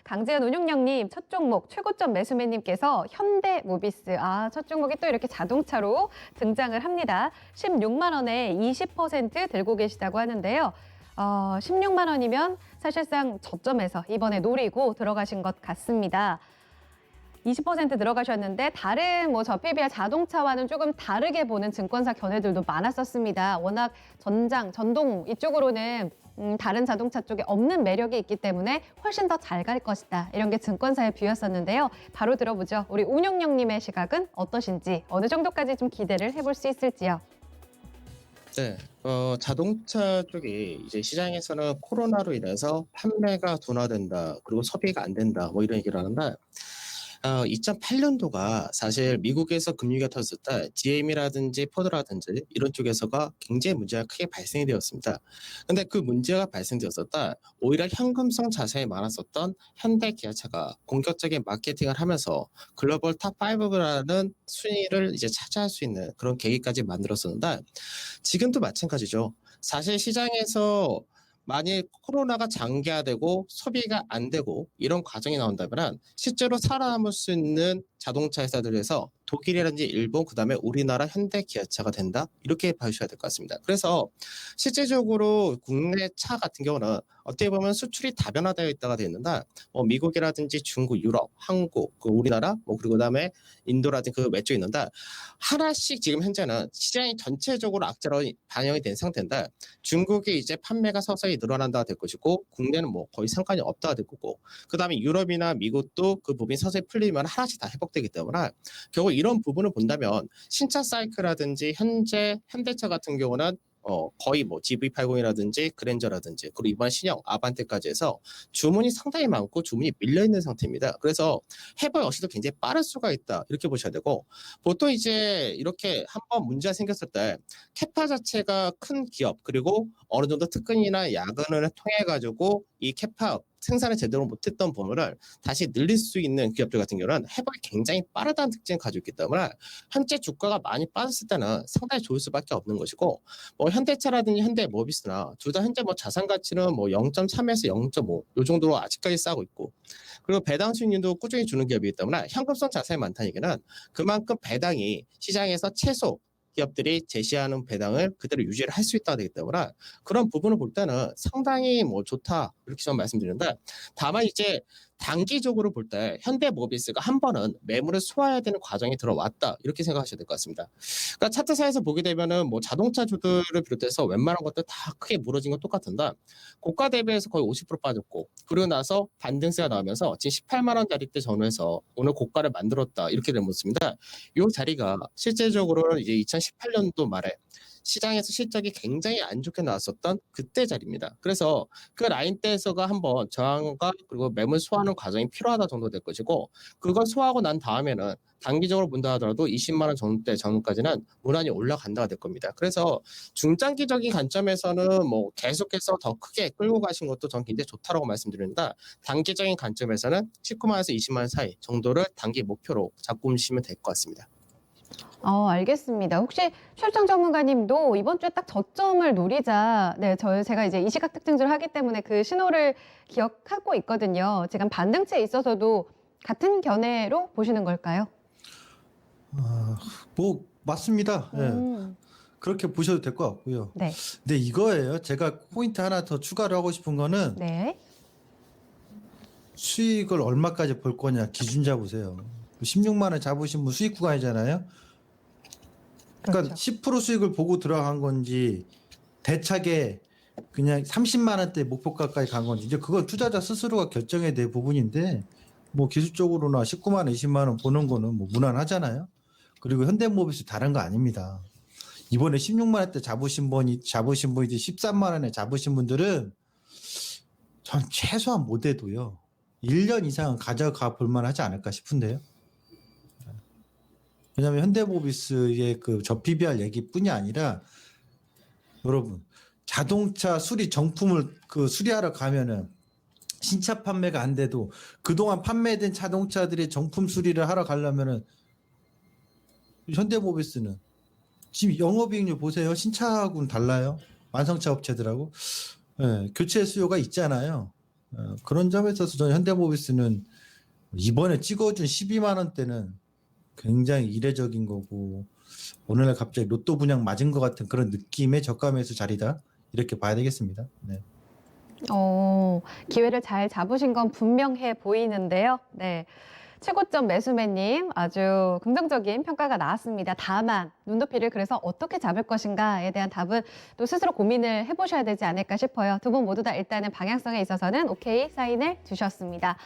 강재현 운용령님, 첫 종목 최고점 매수매님께서 현대모비스. 첫 종목이 또 이렇게 자동차로 등장을 합니다. 16만 원에 20% 들고 계시다고 하는데요. 16만 원이면 사실상 저점에서 이번에 노리고 들어가신 것 같습니다. 20% 들어가셨는데 다른 저 PBR 자동차와는 조금 다르게 보는 증권사 견해들도 많았었습니다. 워낙 전동 이쪽으로는 다른 자동차 쪽에 없는 매력이 있기 때문에 훨씬 더 잘 갈 것이다. 이런 게 증권사의 뷰였었는데요. 바로 들어보죠. 우리 운용령님의 시각은 어떠신지, 어느 정도까지 좀 기대를 해볼 수 있을지요. 네, 자동차 쪽이 이제 시장에서는 코로나로 인해서 판매가 둔화된다, 그리고 소비가 안 된다, 뭐 이런 얘기를 하는데, 2008년도가 사실 미국에서 금융위기가 터졌을 때 GM이라든지 포드라든지 이런 쪽에서가 굉장히 문제가 크게 발생이 되었습니다. 근데 그 문제가 발생되었을 때 오히려 현금성 자산이 많았었던 현대 기아차가 공격적인 마케팅을 하면서 글로벌 탑5라는 순위를 이제 차지할 수 있는 그런 계기까지 만들었었는데, 지금도 마찬가지죠. 사실 시장에서 만일 코로나가 장기화되고 소비가 안 되고 이런 과정이 나온다면 실제로 살아남을 수 있는 자동차 회사들에서 독일이라든지 일본, 그다음에 우리나라 현대 기아차가 된다, 이렇게 봐주셔야 될 것 같습니다. 그래서 실제적으로 국내 차 같은 경우는 어떻게 보면 수출이 다변화되어 있다가 되어 있는데, 미국이라든지 중국, 유럽, 한국, 우리나라, 그리고 그다음에 인도라든지 그 외쪽에 있는데, 하나씩 지금 현재는 시장이 전체적으로 악재로 반영이 된 상태인데, 중국이 이제 판매가 서서히 늘어난다가 될 것이고, 국내는 거의 상관이 없다가 될 거고, 그다음에 유럽이나 미국도 그 부분이 서서히 풀리면 하나씩 다 회복되기 때문에, 결국 이런 부분을 본다면 신차 사이클이라든지 현대차 같은 경우는 거의 GV80이라든지 그랜저라든지, 그리고 이번 신형 아반떼까지 해서 주문이 상당히 많고 주문이 밀려 있는 상태입니다. 그래서 해외 역시도 굉장히 빠를 수가 있다, 이렇게 보셔야 되고, 보통 이제 이렇게 한번 문제가 생겼을 때 캐파 자체가 큰 기업, 그리고 어느 정도 특근이나 야근을 통해 가지고 이 캐파 생산을 제대로 못했던 부분을 다시 늘릴 수 있는 기업들 같은 경우는 회복이 굉장히 빠르다는 특징을 가지고 있기 때문에 현재 주가가 많이 빠졌을 때는 상당히 좋을 수밖에 없는 것이고, 현대차라든지 현대모비스나 둘 다 현재 자산 가치는 0.3에서 0.5 요 정도로 아직까지 싸고 있고, 그리고 배당 수익률도 꾸준히 주는 기업이기 때문에 현금성 자산이 많다는 얘기는 그만큼 배당이 시장에서 최소 기업들이 제시하는 배당을 그대로 유지를 할 수 있다고 되기 때문에 그런 부분을 볼 때는 상당히 좋다, 이렇게 저는 말씀드리는데, 다만 이제 단기적으로 볼 때 현대모비스가 한 번은 매물을 소화해야 되는 과정이 들어왔다, 이렇게 생각하셔야 될 것 같습니다. 그러니까 차트사에서 보게 되면은 자동차주들을 비롯해서 웬만한 것들 다 크게 무너진 건 똑같은데, 고가 대비해서 거의 50% 빠졌고, 그러고 나서 반등세가 나오면서 지금 18만 원짜리 때 전후해서 오늘 고가를 만들었다, 이렇게 된 모습입니다. 이 자리가 실제적으로 이제 2018년도 말에 시장에서 실적이 굉장히 안 좋게 나왔었던 그때 자리입니다. 그래서 그 라인대에서가 한번 저항과 그리고 매물 소화하는 과정이 필요하다 정도 될 것이고, 그걸 소화하고 난 다음에는 단기적으로 본다 하더라도 20만 원 전대 전후까지는 무난히 올라간다가 될 겁니다. 그래서 중장기적인 관점에서는 계속해서 더 크게 끌고 가신 것도 전 굉장히 좋다라고 말씀드립니다. 단기적인 관점에서는 19만 원에서 20만 원 사이 정도를 단기 목표로 잡고 오시면 될 것 같습니다. 알겠습니다. 혹시 최유정 전문가님도 이번 주에 딱 저점을 노리자. 네, 제가 이제 이 시각 특징주를 하기 때문에 그 신호를 기억하고 있거든요. 지금 반등체에 있어서도 같은 견해로 보시는 걸까요? 맞습니다. 예. 그렇게 보셔도 될 것 같고요. 네. 근데 이거예요. 제가 포인트 하나 더 추가를 하고 싶은 거는 네. 수익을 얼마까지 볼 거냐 기준 잡으세요. 16만 원 잡으신 분 수익 구간이잖아요. 그러니까 그렇죠. 10% 수익을 보고 들어간 건지 대차게 그냥 30만 원대 목표가까지 간 건지, 이제 그건 투자자 스스로가 결정해야 될 부분인데, 기술적으로나 19만 원, 20만 원 보는 거는 무난하잖아요. 그리고 현대모비스 다른 거 아닙니다. 이번에 16만 원대 잡으신 분이 이제 13만 원에 잡으신 분들은 전 최소한 못해도요 1년 이상은 가져가 볼 만하지 않을까 싶은데요. 왜냐하면 현대모비스의 저 PBR 얘기뿐이 아니라, 여러분 자동차 수리 정품을 수리하러 가면은 신차 판매가 안 돼도 그동안 판매된 자동차들의 정품 수리를 하러 가려면은 현대모비스는 지금 영업이익률 보세요. 신차하고는 달라요. 완성차 업체들하고. 예, 교체 수요가 있잖아요. 그런 점에 있어서 저는 현대모비스는 이번에 찍어준 12만 원대는 굉장히 이례적인 거고 오늘날 갑자기 로또 분양 맞은 것 같은 그런 느낌의 저가 매수 자리다 이렇게 봐야 되겠습니다. 네. 기회를 잘 잡으신 건 분명해 보이는데요. 네. 최고점 매수매님 아주 긍정적인 평가가 나왔습니다. 다만 눈높이를 그래서 어떻게 잡을 것인가에 대한 답은 또 스스로 고민을 해보셔야 되지 않을까 싶어요. 두 분 모두 다 일단은 방향성에 있어서는 오케이 사인을 주셨습니다.